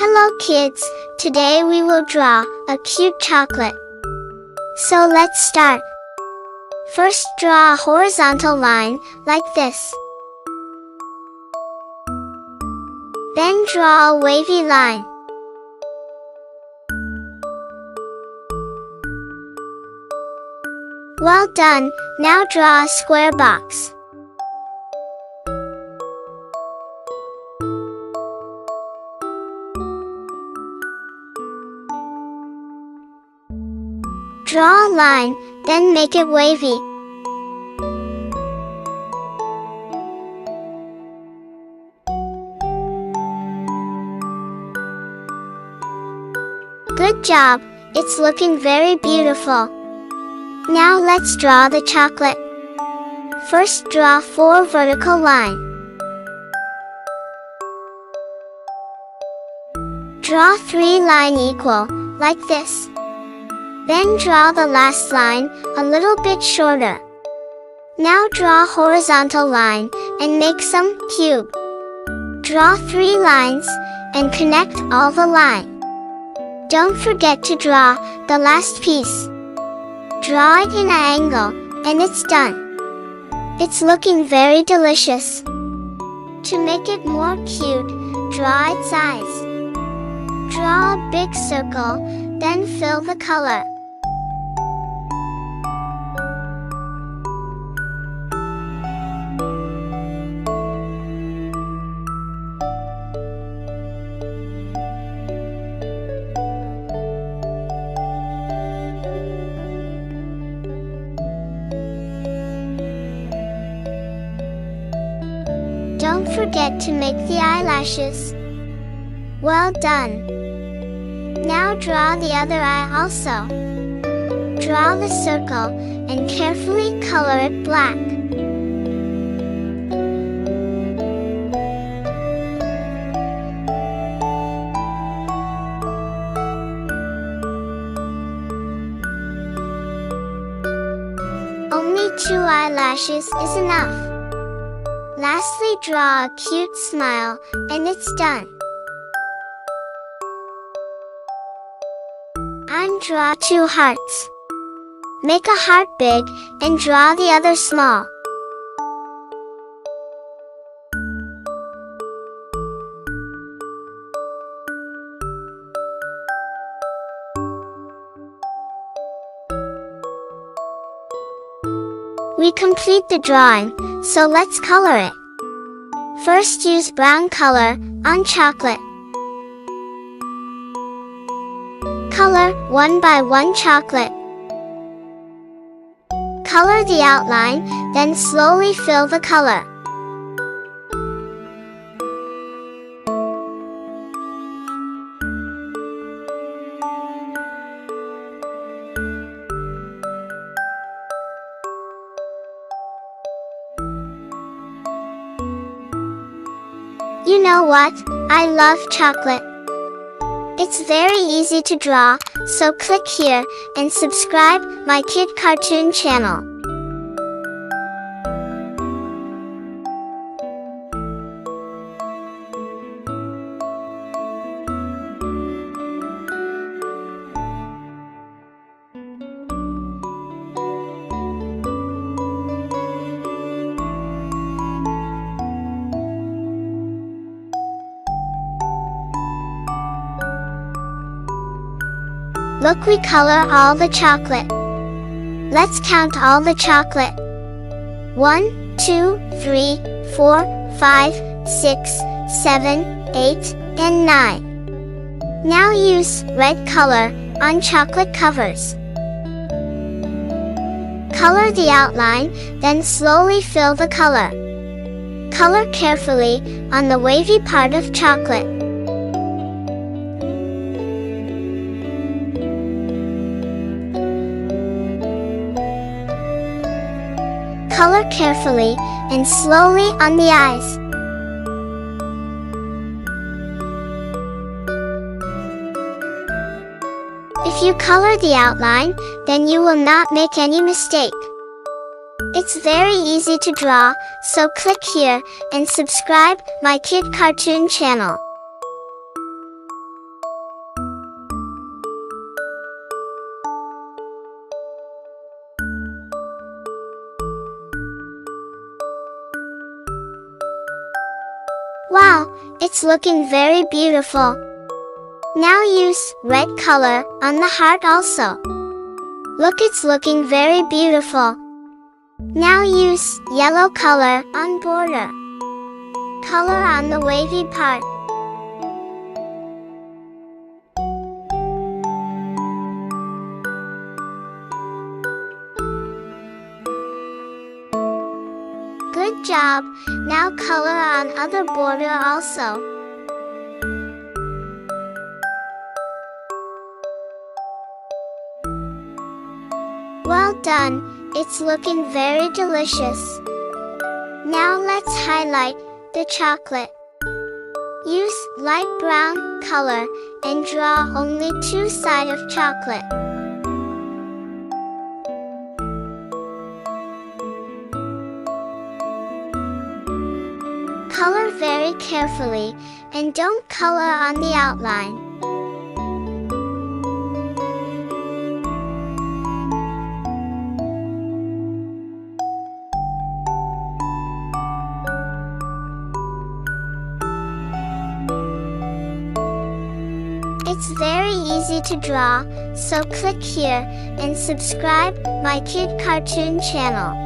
Hello kids, today we will draw a cute chocolate. So let's start. First draw a horizontal line, like this. Then draw a wavy line. Well done, now draw a square box. Draw a line, then make it wavy. Good job, it's looking very beautiful. Now let's draw the chocolate. First draw 4 vertical lines. Draw 3 lines equal, like this. Then draw the last line, a little bit shorter. Now draw a horizontal line, and make some cube. Draw 3 lines, and connect all the lines. Don't forget to draw the last piece. Draw it in an angle, and it's done. It's looking very delicious. To make it more cute, draw its eyes. Draw a big circle, then fill the color. Don't forget to make the eyelashes. Well done. Now draw the other eye also. Draw the circle and carefully color it black. Only 2 eyelashes is enough. Lastly, draw a cute smile, and it's done. And draw 2 hearts. Make a heart big, and draw the other small. We complete the drawing, so let's color it. First use brown color on chocolate. Color 1 by 1 chocolate. Color the outline, then slowly fill the color. You know what? I love chocolate. It's very easy to draw, so click here and subscribe my Kid Cartoon channel. Look, we color all the chocolate. Let's count all the chocolate. 1, 2, 3, 4, 5, 6, 7, 8, and 9. Now use red color on chocolate covers. Color the outline, then slowly fill the color. Color carefully on the wavy part of chocolate. Color carefully and slowly on the eyes. If you color the outline, then you will not make any mistake. It's very easy to draw, so click here and subscribe my Kid Cartoon channel. Wow, it's looking very beautiful. Now use red color on the heart also. Look, it's looking very beautiful. Now use yellow color on border. Color on the wavy part. Good job. Now color on other border also. Well done. It's looking very delicious. Now let's highlight the chocolate. Use light brown color and draw only two sides of chocolate. Color very carefully and don't color on the outline. It's very easy to draw, so click here and subscribe my Kid Cartoon channel.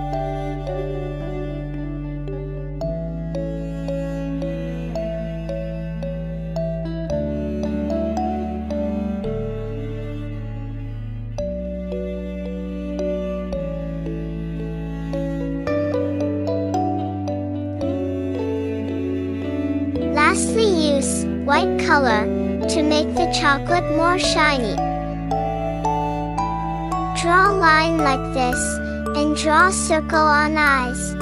Lastly, use white color to make the chocolate more shiny. Draw a line like this and draw a circle on eyes.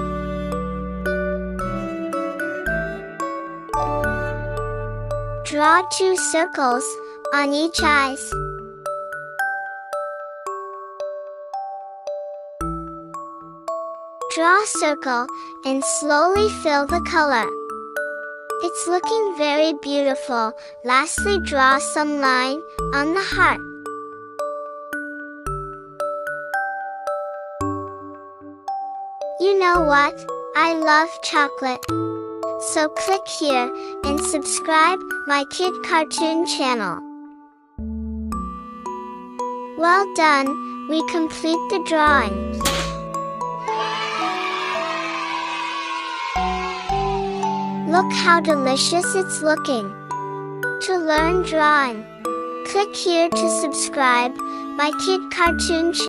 Draw two circles on each eyes. Draw a circle and slowly fill the color. It's looking very beautiful. Lastly, draw some line on the heart. You know what? I love chocolate. So click here and subscribe my Kid Cartoon channel. Well done, we complete the drawing. Look how delicious it's looking. To learn drawing, click here to subscribe my Kid Cartoon channel.